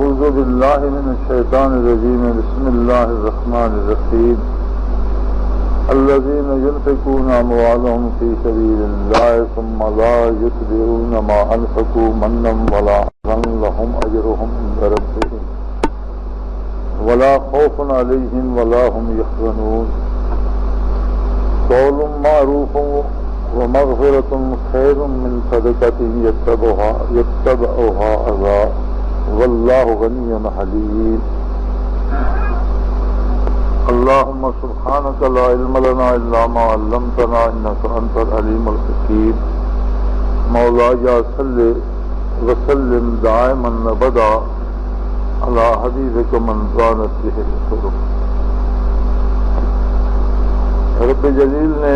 أعوذ بالله من الشيطان الرجيم بسم الله الرحمن الرحيم الذين ينفقون أموالهم في سبيل الله ثم لا يتبعون ما أنفقوا منا ولا أذى لهم أجرهم عند ربهم ولا خوف عليهم ولا هم يحزنون قول معروف ومغفرة خير من صدقة يتبعها أذى والله غني حليم اللهم سبحانك لا علم لنا إلا ما علمتنا إنك أنت العليم الحكيم مولاي صل وسلم دائما أبدا على حبيبك من زانت به الحروف. رب جلیل نے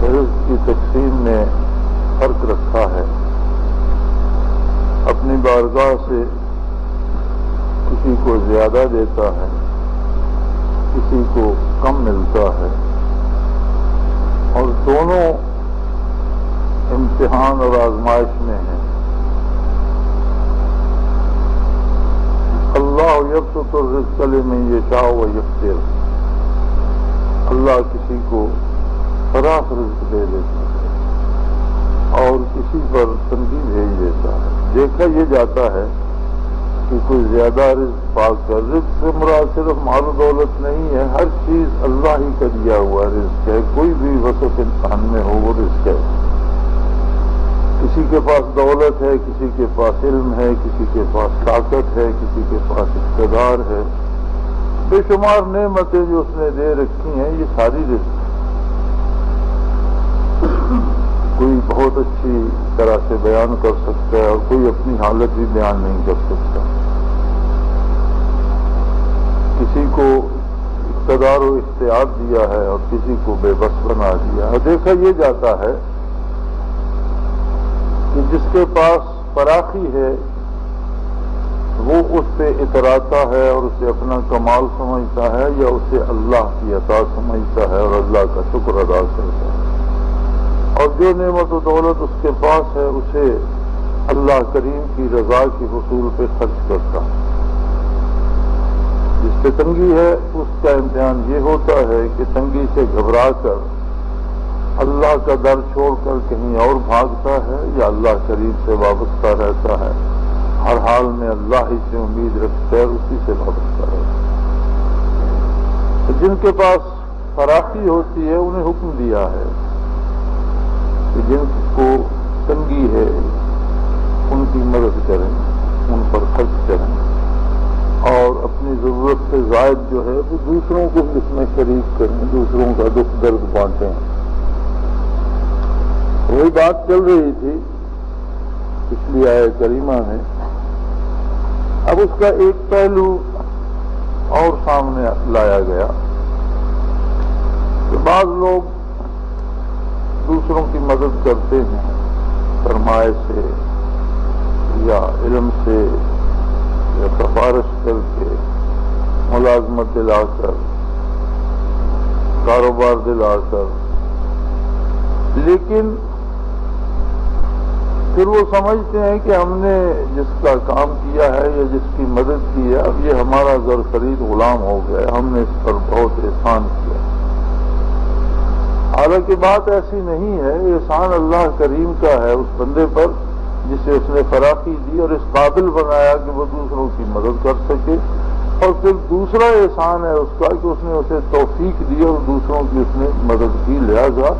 رزق کی تقسیم میں فرق رکھا ہے. اپنی بارگاہ سے کسی کو زیادہ دیتا ہے، کسی کو کم ملتا ہے، اور دونوں امتحان اور آزمائش میں ہیں. اللہ یبسط الرزق لمن یشاء ویقدر، اللہ کسی کو فراخ رزق دے دیتا ہے اور کسی پر تنگی بھیج دیتا ہے. دیکھا یہ جاتا ہے کہ کوئی زیادہ رزق پا کر، رزق سے مراد صرف مال و دولت نہیں ہے، ہر چیز اللہ ہی کا دیا ہوا رزق ہے. کوئی بھی وصف انسان میں ہو وہ رزق ہے. کسی کے پاس دولت ہے، کسی کے پاس علم ہے، کسی کے پاس طاقت ہے، کسی کے پاس اقتدار ہے. بے شمار نعمتیں جو اس نے دے رکھی ہیں، یہ ساری رزق ہے. کوئی بہت اچھی طرح سے بیان کر سکتا ہے اور کوئی اپنی حالت بھی بیان نہیں کر سکتا. کسی کو اقتدار و اختیار دیا ہے اور کسی کو بے بس بنا دیا ہے. دیکھا یہ جاتا ہے کہ جس کے پاس فراخی ہے وہ اس پہ اتراتا ہے اور اسے اپنا کمال سمجھتا ہے، یا اسے اللہ کی عطا سمجھتا ہے اور اللہ کا شکر ادا کرتا ہے. اور جو نعمت و دولت اس کے پاس ہے اسے اللہ کریم کی رضا کے حصول پہ خرچ کرتا ہے. جس پہ تنگی ہے اس کا امتحان یہ ہوتا ہے کہ تنگی سے گھبرا کر اللہ کا در چھوڑ کر کہیں اور بھاگتا ہے، یا اللہ کریم سے وابستہ رہتا ہے. ہر حال میں اللہ ہی سے امید رکھتا ہے، اسی سے وابستہ رہتا ہے. جن کے پاس فراخی ہوتی ہے انہیں حکم دیا ہے کہ جن کو تنگی ہے ان کی مدد کریں، ان پر خرچ کریں، اور اپنی ضرورت سے زائد جو ہے وہ دوسروں کو اس میں شریک کریں، دوسروں کا دکھ درد بانٹیں. وہی بات چل رہی تھی پچھلی آیت کریمہ میں. اب اس کا ایک پہلو اور سامنے لایا گیا کہ بعض لوگ دوسروں کی مدد کرتے ہیں سرمایہ سے یا علم سے یا سفارش کر کے، ملازمت دلا کر، کاروبار دلا کر، لیکن پھر وہ سمجھتے ہیں کہ ہم نے جس کا کام کیا ہے یا جس کی مدد کی ہے اب یہ ہمارا زر خرید غلام ہو گیا، ہم نے اس پر بہت احسان کیا. حالانکہ بات ایسی نہیں ہے. احسان اللہ کریم کا ہے اس بندے پر جسے اس نے فراخی دی اور اس قابل بنایا کہ وہ دوسروں کی مدد کر سکے. اور پھر دوسرا احسان ہے اس کا کہ اس نے اسے توفیق دی اور دوسروں کی اس نے مدد کی. لہذا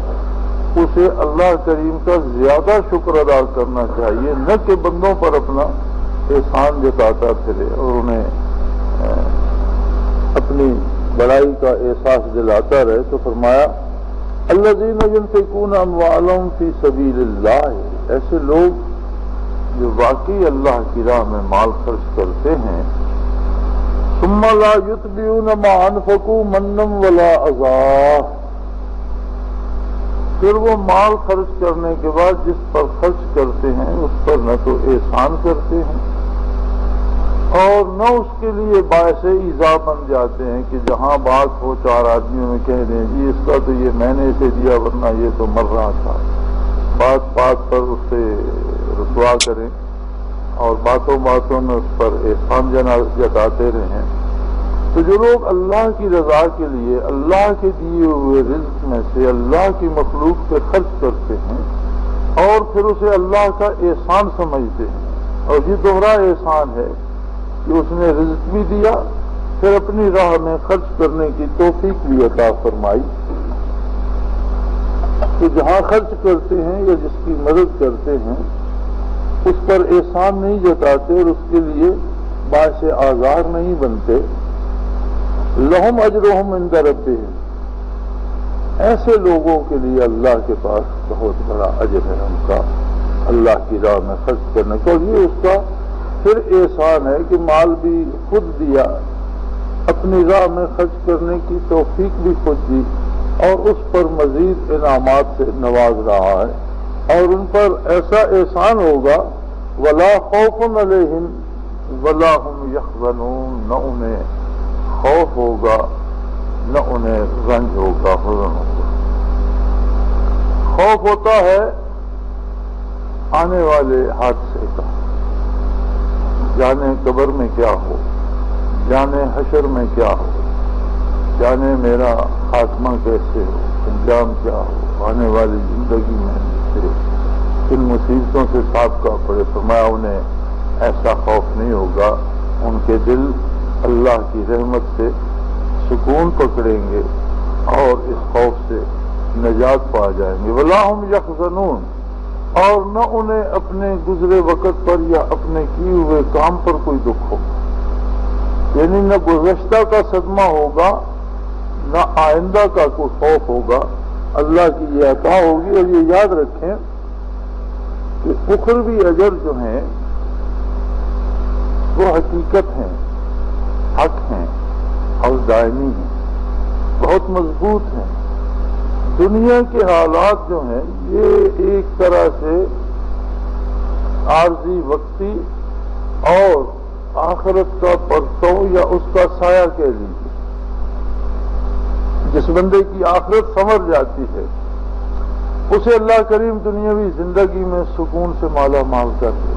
اسے اللہ کریم کا زیادہ شکر ادا کرنا چاہیے، نہ کہ بندوں پر اپنا احسان جتاتا پھرے اور انہیں اپنی بڑائی کا احساس دلاتا رہے. تو فرمایا الذین ينفقون اموالهم فی سبیل اللہ، ایسے لوگ جو واقعی اللہ کی راہ میں مال خرچ کرتے ہیں. ثم لا يتبعون ما انفقوا منا ولا اذى، پھر وہ مال خرچ کرنے کے بعد جس پر خرچ کرتے ہیں اس پر نہ تو احسان کرتے ہیں اور نہ اس کے لیے باعث ایذا بن جاتے ہیں کہ جہاں بات ہو چار آدمیوں میں کہہ دیں جی اس کا تو یہ میں نے اسے دیا ورنہ یہ تو مر رہا تھا. بات بات پر اس سے رسوا کریں اور باتوں باتوں میں اس پر احسان جتاتے رہیں، تو جو لوگ اللہ کی رضا کے لیے اللہ کے دیے ہوئے رزق میں سے اللہ کی مخلوق پہ خرچ کرتے ہیں اور پھر اسے اللہ کا احسان سمجھتے ہیں، اور یہ دوہرا احسان ہے کہ اس نے رزق بھی دیا، پھر اپنی راہ میں خرچ کرنے کی توفیق بھی عطا فرمائی، تو جہاں خرچ کرتے ہیں یا جس کی مدد کرتے ہیں اس پر احسان نہیں جتاتے اور اس کے لیے باعث آزار نہیں بنتے، لہم اجرہم عند ربہم، ایسے لوگوں کے لیے اللہ کے پاس بہت بڑا اجر ہے ان کا اللہ کی راہ میں خرچ کرنے کا، اور یہ اس کا پھر احسان ہے کہ مال بھی خود دیا، اپنی راہ میں خرچ کرنے کی توفیق بھی خود دی، اور اس پر مزید انعامات سے نواز رہا ہے، اور ان پر ایسا احسان ہوگا وَلَا خَوْفٌ عَلَيْهِمْ وَلَا هُمْ يَحْزَنُونَ، نہ انہیں خوف ہوگا نہ انہیں رنج ہوگا، حزن ہوگا۔ خوف ہوتا ہے آنے والے حادثے کا، جانے قبر میں کیا ہو، جانے حشر میں کیا ہو، جانے میرا خاتمہ کیسے ہو، انجام کیا ہو، آنے والی زندگی میں سے کن مصیبتوں سے سابقہ پڑے۔ فرمایا انہیں ایسا خوف نہیں ہوگا، ان کے دل اللہ کی رحمت سے سکون پکڑیں گے اور اس خوف سے نجات پا جائیں گے۔ وَلَا هُمْ يَحْزَنُونَ، اور نہ انہیں اپنے گزرے وقت پر یا اپنے کیے ہوئے کام پر کوئی دکھ ہو، یعنی نہ گزشتہ کا صدمہ ہوگا نہ آئندہ کا کوئی خوف ہوگا، اللہ کی یہ عطا ہوگی۔ اور یہ یاد رکھیں کہ اخروی اجر جو ہیں وہ حقیقت ہیں، حق ہیں اور دائمی ہیں، بہت مضبوط ہیں۔ دنیا کے حالات جو ہیں یہ ایک طرح سے عارضی وقتی، اور آخرت کا پرتو یا اس کا سایہ کہہ لیجیے، جس بندے کی آخرت سنور جاتی ہے اسے اللہ کریم دنیاوی زندگی میں سکون سے مالا مال کر دے،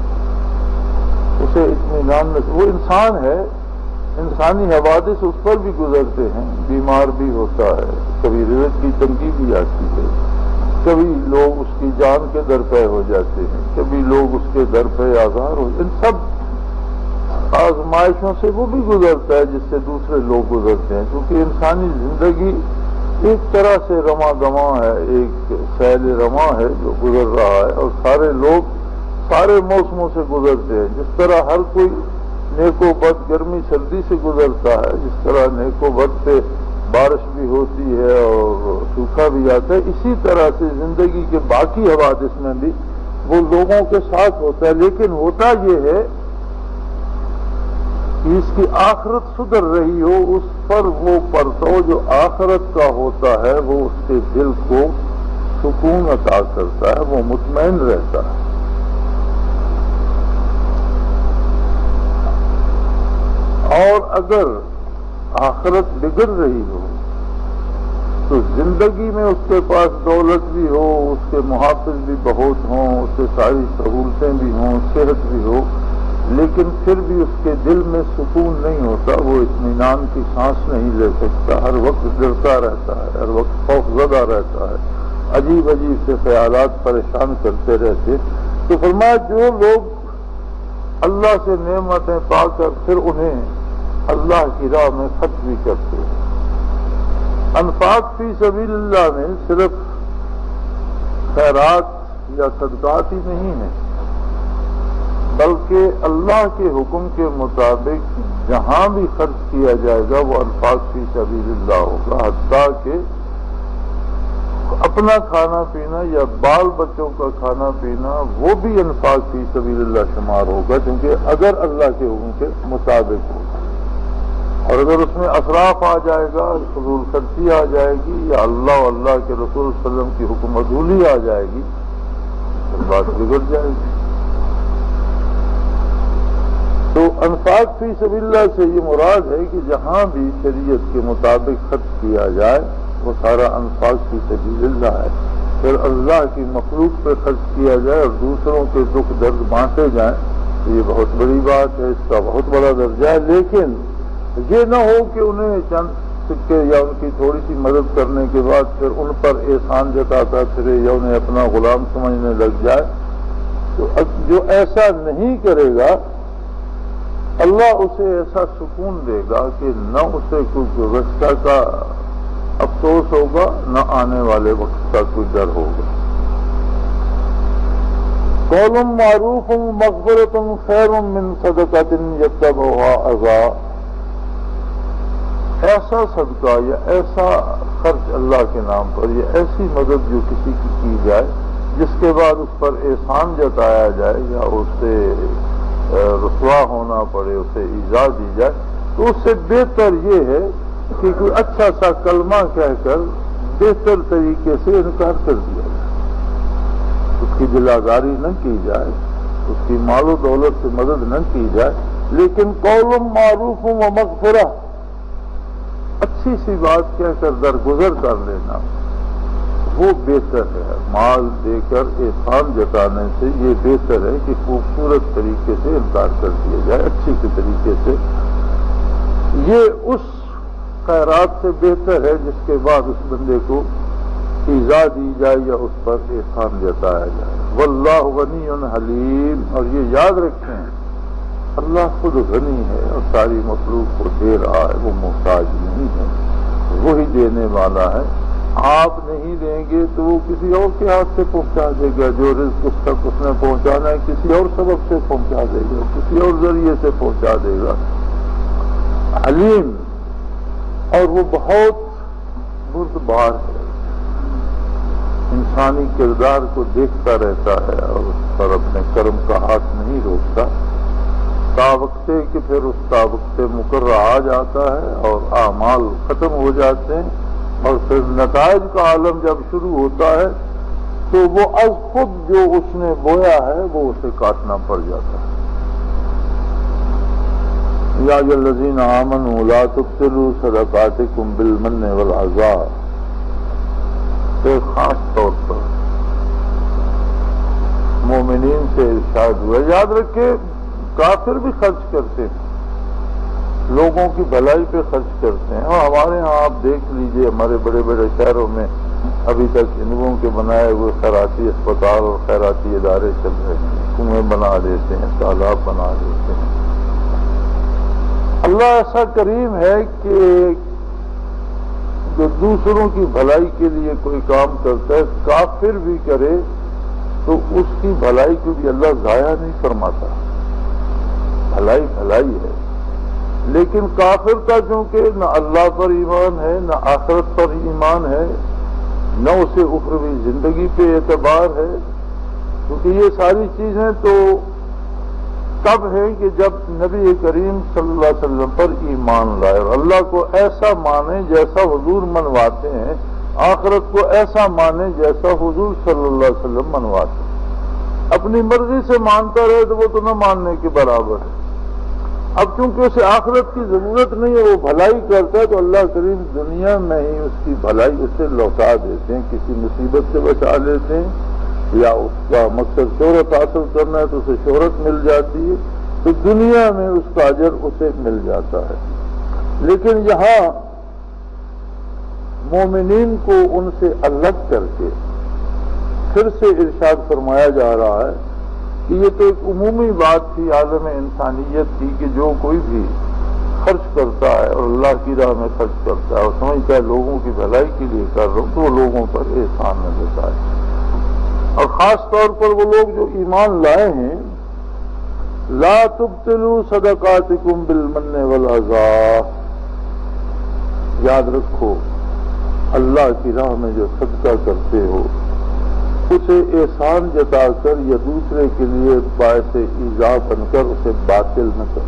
اسے اطمینان میں، وہ انسان ہے، انسانی حوادث اس پر بھی گزرتے ہیں، بیمار بھی ہوتا ہے، کبھی رزق کی تنگی بھی آتی ہے، کبھی لوگ اس کی جان کے در پہ ہو جاتے ہیں، کبھی لوگ اس کے در پہ آزار ہو، ان سب آزمائشوں سے وہ بھی گزرتا ہے جس سے دوسرے لوگ گزرتے ہیں، کیونکہ انسانی زندگی ایک طرح سے رواں گواں ہے، ایک سیل رواں ہے جو گزر رہا ہے، اور سارے لوگ سارے موسموں سے گزرتے ہیں۔ جس طرح ہر کوئی نیک و بد گرمی سردی سے گزرتا ہے، جس طرح نیک و بد پہ بارش بھی ہوتی ہے اور سوکھا بھی آتا ہے، اسی طرح سے زندگی کے باقی حوادث میں بھی وہ لوگوں کے ساتھ ہوتا ہے، لیکن ہوتا یہ ہے کہ اس کی آخرت سدھر رہی ہو، اس پر وہ پرتو جو آخرت کا ہوتا ہے وہ اس کے دل کو سکون عطا کرتا ہے، وہ مطمئن رہتا ہے۔ اور اگر آخرت بگڑ رہی ہو تو زندگی میں اس کے پاس دولت بھی ہو، اس کے محافظ بھی بہت ہوں، اس کے ساری سہولتیں بھی ہوں، صحت بھی ہو، لیکن پھر بھی اس کے دل میں سکون نہیں ہوتا، وہ اطمینان کی سانس نہیں لے سکتا، ہر وقت ڈرتا رہتا ہے، ہر وقت خوف زدہ رہتا ہے، عجیب عجیب سے خیالات پریشان کرتے رہتے۔ تو فرمایا جو لوگ اللہ سے نعمتیں پا کر پھر انہیں اللہ کی راہ میں خرچ بھی کرتے ہیں۔ انفاق فی سبیل اللہ میں صرف خیرات یا صدقات ہی نہیں ہیں، بلکہ اللہ کے حکم کے مطابق جہاں بھی خرچ کیا جائے گا وہ انفاق فی سبیل اللہ ہوگا، حتیٰ کہ اپنا کھانا پینا یا بال بچوں کا کھانا پینا وہ بھی انفاق فی سبیل اللہ شمار ہوگا، کیونکہ اگر اللہ کے حکم کے مطابق ہوگا، اور اگر اس میں اسراف آ جائے گا، فضول خرچی آ جائے گی، یا اللہ اور اللہ کے رسول صلی اللہ علیہ وسلم کی حکم عدولی آ جائے گی، تو بات بگڑ جائے گی۔ تو انفاق فی سبیل اللہ سے یہ مراد ہے کہ جہاں بھی شریعت کے مطابق خرچ کیا جائے وہ سارا انفاق فی سبیل اللہ ہے، پھر اللہ کی مخلوق پہ خرچ کیا جائے اور دوسروں کے دکھ درد بانٹے جائیں یہ بہت بڑی بات ہے، اس کا بہت بڑا درجہ ہے، لیکن یہ نہ ہو کہ انہیں چند سکے یا ان کی تھوڑی سی مدد کرنے کے بعد پھر ان پر احسان جتاتا پھرے یا انہیں اپنا غلام سمجھنے لگ جائے۔ تو جو ایسا نہیں کرے گا اللہ اسے ایسا سکون دے گا کہ نہ اسے کوئی گزشتہ کا افسوس ہوگا نہ آنے والے وقت کا کوئی ڈر ہوگا۔ قول معروف مغفرۃ خیر من صدقۃ یتبعها اذی، ایسا صدقہ یا ایسا خرچ اللہ کے نام پر یا ایسی مدد جو کسی کی جائے جس کے بعد اس پر احسان جتایا جائے یا اسے رسوا ہونا پڑے، اسے ایذا دی جائے، تو اس سے بہتر یہ ہے کہ کوئی اچھا سا کلمہ کہہ کر بہتر طریقے سے انکار کر دیا جائے، اس کی دل آزاری نہ کی جائے، اس کی مال و دولت سے مدد نہ کی جائے، لیکن قول معروف و مغفرہ، اچھی سی بات کہہ کر درگزر کر لینا وہ بہتر ہے۔ مال دے کر احسان جتانے سے یہ بہتر ہے کہ خوبصورت طریقے سے انکار کر دیا جائے، اچھی کے طریقے سے۔ یہ اس خیرات سے بہتر ہے جس کے بعد اس بندے کو ایذا دی جائے یا اس پر احسان جتایا جائے۔ واللہ غنی حلیم، اور یہ یاد رکھیں اللہ خود غنی ہے اور ساری مخلوق کو دے رہا ہے، وہ محتاج نہیں ہے، وہی دینے والا ہے۔ آپ نہیں دیں گے تو وہ کسی اور کے ہاتھ سے پہنچا دے گا، جو رزق اس تک اس نے پہنچانا ہے کسی اور سبب سے پہنچا دے گا، کسی اور ذریعے سے پہنچا دے گا۔ حلیم، اور وہ بہت بردبار ہے، انسانی کردار کو دیکھتا رہتا ہے اور اس پر اپنے کرم کا ہاتھ نہیں روکتا، تاوقتے کہ پھر اس تاوقتے مقررہ آ جاتا ہے اور اعمال ختم ہو جاتے ہیں، اور پھر نتائج کا عالم جب شروع ہوتا ہے تو وہ از خود جو اس نے بویا ہے وہ اسے کاٹنا پڑ جاتا ہے۔ یا ایھا الذین آمنوا لا تبطلوا صدقاتکم بالمن والعذا، ایک خاص طور پر مومنین سے ارشاد ہوا۔ یاد رکھے کافر بھی خرچ کرتے ہیں، لوگوں کی بھلائی پہ خرچ کرتے ہیں، اور ہمارے ہاں آپ دیکھ لیجئے ہمارے بڑے بڑے شہروں میں ابھی تک ہندوؤں کے بنائے ہوئے خیراتی اسپتال اور خیراتی ادارے چل رہے ہیں، کنویں بنا دیتے ہیں، تالاب بنا دیتے ہیں۔ اللہ ایسا کریم ہے کہ جو دوسروں کی بھلائی کے لیے کوئی کام کرتا ہے، کافر بھی کرے تو اس کی بھلائی کو بھی اللہ ضائع نہیں فرماتا، بھلائی بھلائی ہے۔ لیکن کافر کا چونکہ نہ اللہ پر ایمان ہے نہ آخرت پر ایمان ہے نہ اسے اخروی زندگی پہ اعتبار ہے، کیونکہ یہ ساری چیزیں تو تب ہے کہ جب نبی کریم صلی اللہ علیہ وسلم پر ایمان لائے اور اللہ کو ایسا مانے جیسا حضور منواتے ہیں، آخرت کو ایسا مانے جیسا حضور صلی اللہ علیہ وسلم منواتے ہیں۔ اپنی مرضی سے مانتا رہے تو وہ تو نہ ماننے کے برابر ہے۔ اب چونکہ اسے آخرت کی ضرورت نہیں ہے، وہ بھلائی کرتا ہے تو اللہ کریم دنیا میں ہی اس کی بھلائی اسے لوٹا دیتے ہیں، کسی مصیبت سے بچا لیتے ہیں، یا اس کا مقصد شہرت حاصل کرنا ہے تو اسے شہرت مل جاتی ہے تو دنیا میں اس کا اجر اسے مل جاتا ہے۔ لیکن یہاں مومنین کو ان سے الگ کر کے پھر سے ارشاد فرمایا جا رہا ہے کہ یہ تو ایک عمومی بات تھی عالم انسانیت کی کہ جو کوئی بھی خرچ کرتا ہے اور اللہ کی راہ میں خرچ کرتا ہے اور سمجھتا ہے لوگوں کی بھلائی کے لیے کر رہا ہوں تو وہ لوگوں پر احسان نہ جتائے، اور خاص طور پر وہ لوگ جو ایمان لائے ہیں۔ لا تبطلوا صدقاتکم بالمن والعذا، یاد رکھو اللہ کی راہ میں جو صدقہ کرتے ہو اسے احسان جتا کر یا دوسرے کے لیے باعث ایذا بن کر اسے باطل نہ کر،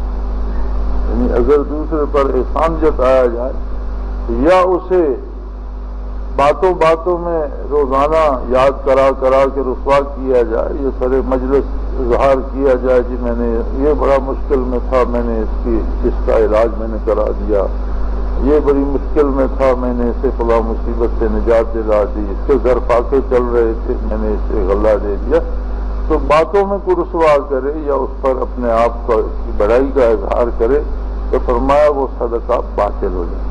یعنی اگر دوسرے پر احسان جتایا جائے یا اسے باتوں باتوں میں روزانہ یاد کرا کے رسوا کیا جائے، یہ سارے مجلس اظہار کیا جائے جی میں نے یہ بڑا مشکل میں تھا، میں نے اس کا علاج میں نے کرا دیا، یہ بڑی مشکل میں تھا میں نے اسے فلاں مصیبت سے نجات دلا دی، اس کے گھر فاقے چل رہے تھے میں نے اسے غلہ دے دیا، تو پر باتوں میں کوئی رسوا کرے یا اس پر اپنے آپ کی بڑائی کا اظہار کرے تو فرمایا وہ صدقہ باطل ہو جائے،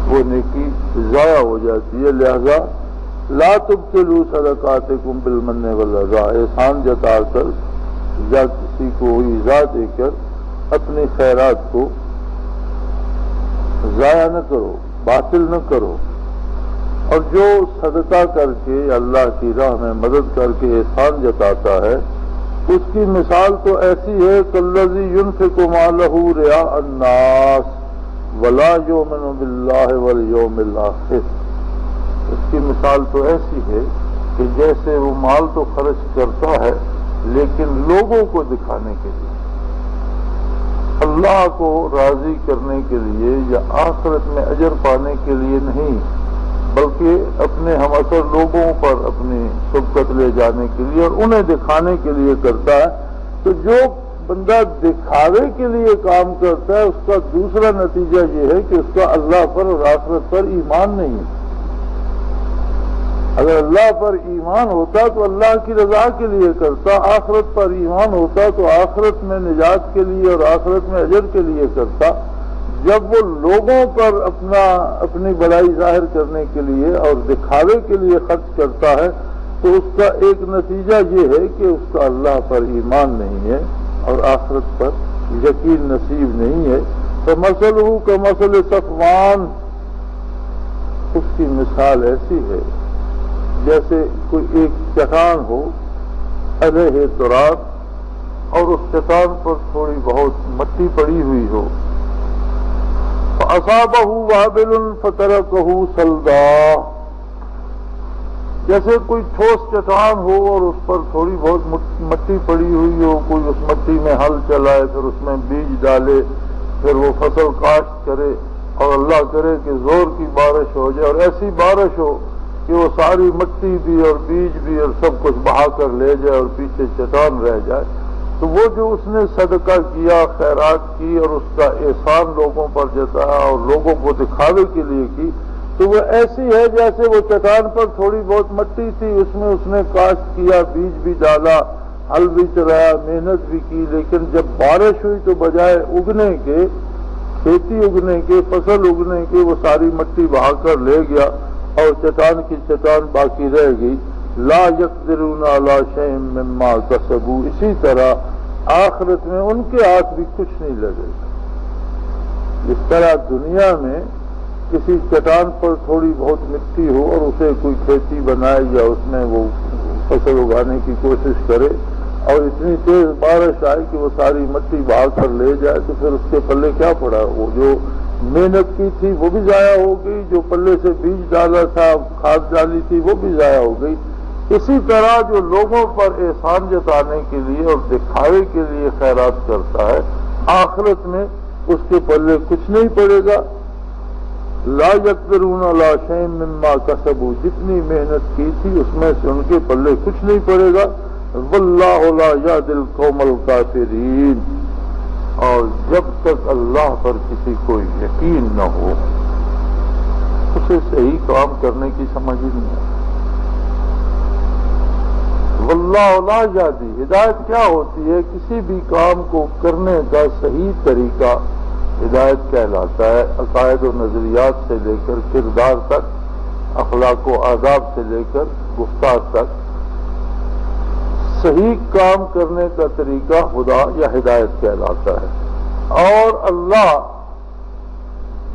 وہ نیکی ضائع ہو جاتی ہے۔ لہذا لا تبطلوا صدقاتکم بالمن والاذى، احسان جتا کر یا کسی کو ایذا دے کر اپنی خیرات کو ضائع نہ کرو، باطل نہ کرو۔ اور جو صدقہ کر کے اللہ کی راہ میں مدد کر کے احسان جتاتا ہے اس کی مثال تو ایسی ہے کالذی ينفق مالہ رئاء الناس ولا یؤمن باللہ والیوم الآخر، اس کی مثال تو ایسی ہے کہ جیسے وہ مال تو خرچ کرتا ہے لیکن لوگوں کو دکھانے کے لیے، اللہ کو راضی کرنے کے لیے یا آخرت میں اجر پانے کے لیے نہیں، بلکہ اپنے ہم اثر لوگوں پر اپنی سبقت لے جانے کے لیے اور انہیں دکھانے کے لیے کرتا ہے۔ تو جو بندہ دکھاوے کے لیے کام کرتا ہے اس کا دوسرا نتیجہ یہ ہے کہ اس کا اللہ پر اور آخرت پر ایمان نہیں ہے۔ اگر اللہ پر ایمان ہوتا تو اللہ کی رضا کے لیے کرتا، آخرت پر ایمان ہوتا تو آخرت میں نجات کے لیے اور آخرت میں اجر کے لیے کرتا۔ جب وہ لوگوں پر اپنی بڑائی ظاہر کرنے کے لیے اور دکھاوے کے لیے خرچ کرتا ہے تو اس کا ایک نتیجہ یہ ہے کہ اس کا اللہ پر ایمان نہیں ہے اور آخرت پر یقین نصیب نہیں ہے۔ فمثلہ کمثل صفوان، اس کی مثال ایسی ہے جیسے کوئی ایک چٹان ہو علیہ تراب اور اس چٹان پر تھوڑی بہت مٹی پڑی ہوئی ہو، فَأَصَابَهُ وَابِلٌ فَتَرَكَهُ صَلْدًا، جیسے کوئی ٹھوس چٹان ہو اور اس پر تھوڑی بہت مٹی پڑی ہوئی ہو، کوئی اس مٹی میں ہل چلائے پھر اس میں بیج ڈالے پھر وہ فصل کاشت کرے اور اللہ کرے کہ زور کی بارش ہو جائے اور ایسی بارش ہو کہ وہ ساری مٹی بھی اور بیج بھی اور سب کچھ بہا کر لے جائے اور پیچھے چٹان رہ جائے، تو وہ جو اس نے صدقہ کیا، خیرات کی اور اس کا احسان لوگوں پر جتایا اور لوگوں کو دکھاوے کے لیے کی، تو وہ ایسی ہے جیسے وہ چٹان پر تھوڑی بہت مٹی تھی، اس میں اس نے کاشت کیا، بیج بھی ڈالا، ہل بھی چلایا، محنت بھی کی، لیکن جب بارش ہوئی تو بجائے اگنے کے، کھیتی اگنے کے، فصل اگنے کے، وہ ساری مٹی بہا کر لے گیا اور چٹان کی چٹان باقی رہ گئی۔ لا یقدرون علی شیء مما کسبوا، اسی طرح آخرت میں ان کے ہاتھ بھی کچھ نہیں لگے گا۔ جس طرح دنیا میں کسی چٹان پر تھوڑی بہت مٹی ہو اور اسے کوئی کھیتی بنائے یا اس میں وہ فصل اگانے کی کوشش کرے اور اتنی تیز بارش آئے کہ وہ ساری مٹی بہا کر لے جائے تو پھر اس کے پلے کیا پڑا؟ وہ جو محنت کی تھی وہ بھی ضائع ہو گئی، جو پلے سے بیج ڈالا تھا، کھاد ڈالی تھی وہ بھی ضائع ہو گئی۔ اسی طرح جو لوگوں پر احسان جتانے کے لیے اور دکھاوے کے لیے خیرات کرتا ہے آخرت میں اس کے پلے کچھ نہیں پڑے گا۔ لا یقدرون علی شیء مما کسبوا، جتنی محنت کی تھی اس میں سے ان کے پلے کچھ نہیں پڑے گا۔ واللہ لا یہدی القوم الکافرین، اور جب تک اللہ پر کسی کو یقین نہ ہو اسے صحیح کام کرنے کی سمجھ ہی نہیں ہے۔ واللہ لا یہدی، ہدایت کیا ہوتی ہے؟ کسی بھی کام کو کرنے کا صحیح طریقہ ہدایت کہلاتا ہے۔ عقائد و نظریات سے لے کر کردار تک، اخلاق و آداب سے لے کر گفتار تک، صحیح کام کرنے کا طریقہ خدا یا ہدایت کہلاتا ہے۔ اور اللہ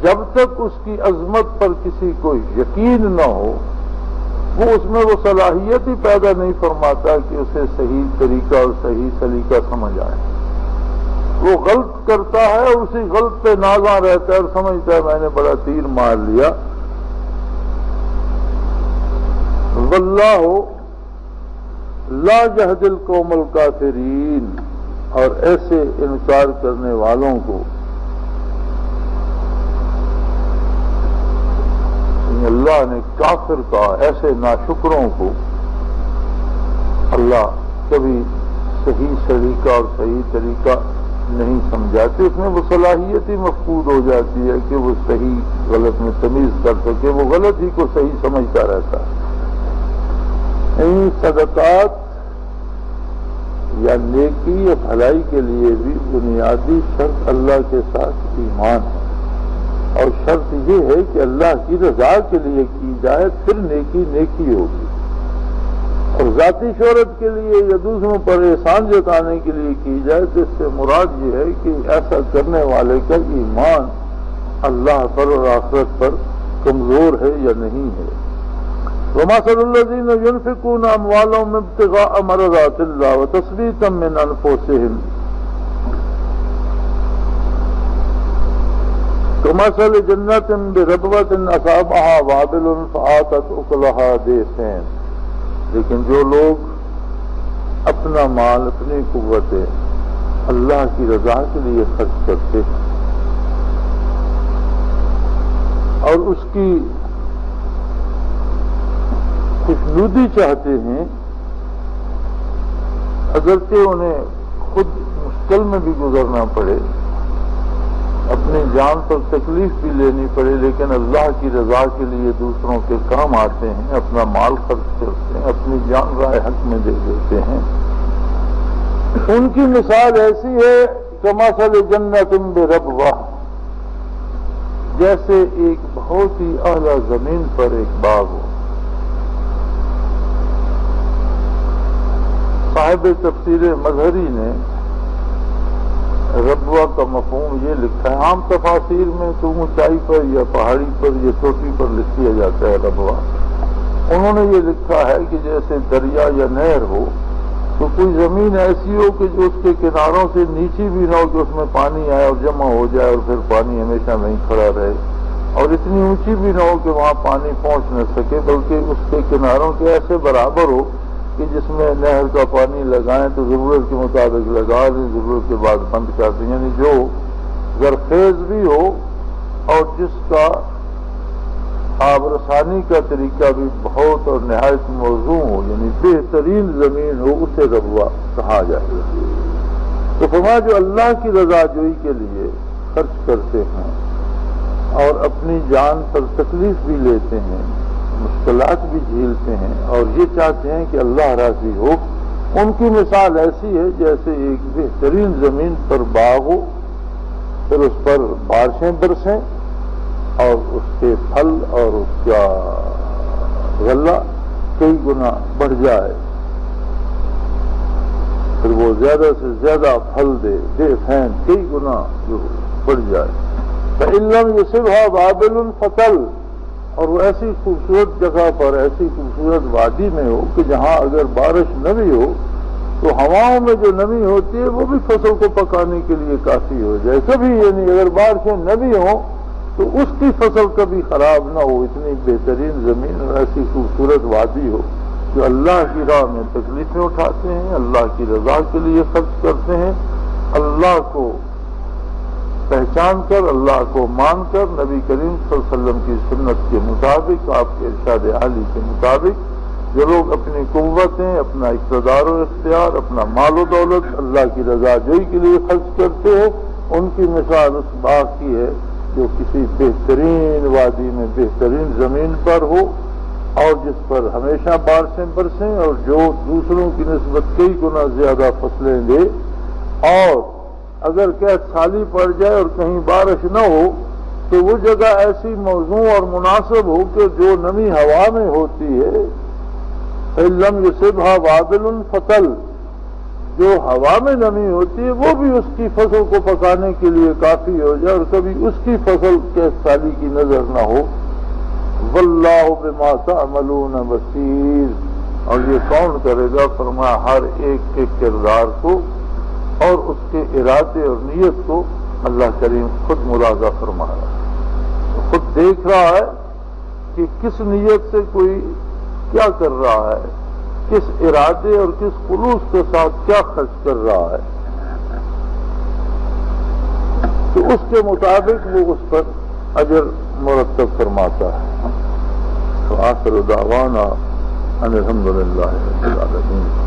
جب تک اس کی عظمت پر کسی کو یقین نہ ہو وہ اس میں وہ صلاحیت ہی پیدا نہیں فرماتا کہ اسے صحیح طریقہ اور صحیح سلیقہ سمجھ آئے۔ وہ غلط کرتا ہے اور اسی غلط پہ نازاں رہتا ہے اور سمجھتا ہے میں نے بڑا تیر مار لیا۔ واللہ لا یہدی القوم الکافرین، اور ایسے انکار کرنے والوں کو اللہ نے کافر کہا، ایسے ناشکروں کو اللہ کبھی صحیح طریقہ اور صحیح طریقہ نہیں سمجھاتے، اس میں وہ صلاحیت ہی مفقود ہو جاتی ہے کہ وہ صحیح غلط میں تمیز کر سکے، وہ غلط ہی کو صحیح سمجھتا رہتا ہے۔ صدقات یا نیکی یا بھلائی کے لیے بھی بنیادی شرط اللہ کے ساتھ ایمان ہے، اور شرط یہ ہے کہ اللہ کی رضا کے لیے کی جائے، پھر نیکی نیکی ہوگی۔ اور ذاتی شہرت کے لیے یا دوسروں پر احسان جتانے کے لیے کی جائے تو اس سے مراد یہ ہے کہ ایسا کرنے والے کا ایمان اللہ پر اور آخرت پر کمزور ہے یا نہیں ہے۔ وَمَثَلُ الَّذِينَ يُنْفِقُونَ أَمْوَالَهُمْ ابْتِغَاءَ مَرْضَاتِ اللَّهِ وَتَثْبِيتًا مِّنْ أَنفُسِهِمْ كَمَثَلِ جَنَّةٍ بِرَبْوَةٍ أَصَابَهَا وَابِلٌ فَآتَتْ أُكُلَهَا ضِعْفَيْنِ، لیکن جو لوگ اپنا مال، اپنی قوتیں اللہ کی رضا کے لیے خرچ کرتے ہیں اور اس کی خوشنودی چاہتے ہیں، اگرچہ انہیں خود مشکل میں بھی گزرنا پڑے، اپنی جان پر تکلیف بھی لینی پڑے، لیکن اللہ کی رضا کے لیے دوسروں کے کام آتے ہیں، اپنا مال خرچ کرتے ہیں، اپنی جان رائے حق میں دے دیتے ہیں، ان کی مثال ایسی ہے کمثل جنت بربوہ، جیسے ایک بہت ہی اعلیٰ زمین پر ایک باغ ہو۔ صاحب تفسیر مظہری نے ربوہ کا مفہوم یہ لکھا ہے، عام تفاسیر میں تو اونچائی پر یا پہاڑی پر یا چوٹی پر لکھ دیا جاتا ہے ربوہ، انہوں نے یہ لکھا ہے کہ جیسے دریا یا نہر ہو تو کوئی زمین ایسی ہو کہ جو اس کے کناروں سے نیچی بھی نہ ہو کہ اس میں پانی آئے اور جمع ہو جائے اور پھر پانی ہمیشہ وہیں کھڑا رہے، اور اتنی اونچی بھی نہ ہو کہ وہاں پانی پہنچ نہ سکے، بلکہ اس کے کناروں کے ایسے برابر ہو کہ جس میں نہر کا پانی لگائیں تو ضرورت کے مطابق لگا دیں، ضرورت کے بعد بند کر دیں، یعنی جو زرخیز بھی ہو اور جس کا آب رسانی کا طریقہ بھی بہت اور نہایت موزوں ہو، یعنی بہترین زمین ہو، اسے ربوہ کہا جائے۔ تو فرمایا جو اللہ کی رضا جوئی کے لیے خرچ کرتے ہیں اور اپنی جان پر تکلیف بھی لیتے ہیں، مشکلات بھی جھیلتے ہیں اور یہ چاہتے ہیں کہ اللہ راضی ہو، ان کی مثال ایسی ہے جیسے ایک بہترین زمین پر باغ ہو، پھر اس پر بارشیں برسیں اور اس کے پھل اور اس کا غلہ کئی گنا بڑھ جائے، پھر وہ زیادہ سے زیادہ پھل دے، ضعفین کئی گنا جو بڑھ جائے۔ فَإِن لَّمْ يُصِبْهَا وَابِلٌ فَطَلٌ، اور وہ ایسی خوبصورت جگہ پر، ایسی خوبصورت وادی میں ہو کہ جہاں اگر بارش نہ بھی ہو تو ہواؤں میں جو نمی ہوتی ہے وہ بھی فصل کو پکانے کے لیے کافی ہو جائے، کبھی یعنی اگر بارشیں نہ بھی ہوں تو اس کی فصل کبھی خراب نہ ہو، اتنی بہترین زمین اور ایسی خوبصورت وادی ہو جو اللہ کی راہ میں تکلیفیں اٹھاتے ہیں، اللہ کی رضا کے لیے خرچ کرتے ہیں، اللہ کو پہچان کر، اللہ کو مان کر، نبی کریم صلی اللہ علیہ وسلم کی سنت کے مطابق، آپ کے ارشاد عالی کے مطابق جو لوگ اپنی قوتیں، اپنا اقتدار و اختیار، اپنا مال و دولت اللہ کی رضا جوئی کے لیے خرچ کرتے ہیں، ان کی مثال اس باغ کی ہے جو کسی بہترین وادی میں بہترین زمین پر ہو اور جس پر ہمیشہ بارشیں برسیں اور جو دوسروں کی نسبت کئی گنا زیادہ فصلیں دے، اور اگر قحط سالی پڑ جائے اور کہیں بارش نہ ہو تو وہ جگہ ایسی موزوں اور مناسب ہو کہ جو نمی ہوا میں ہوتی ہے، لَمْ يُصِبْهَا وَابِلٌ فَطَلٌ، جو ہوا میں نمی ہوتی ہے وہ بھی اس کی فصل کو پکانے کے لیے کافی ہو جائے اور کبھی اس کی فصل قحط سالی کی نظر نہ ہو۔ وَاللَّهُ بِمَا تَعْمَلُونَ بَصِيرٌ، اور یہ کون کرے گا؟ فرمایا ہر ایک کے کردار کو اور اس کے ارادے اور نیت کو اللہ کریم خود ملاحظہ فرما رہا ہے، خود دیکھ رہا ہے کہ کس نیت سے کوئی کیا کر رہا ہے، کس ارادے اور کس خلوص کے ساتھ کیا خرچ کر رہا ہے، تو اس کے مطابق وہ اس پر اجر مرتب فرماتا ہے۔ تو آخر دعوانا ان الحمد للہ رب العالمین۔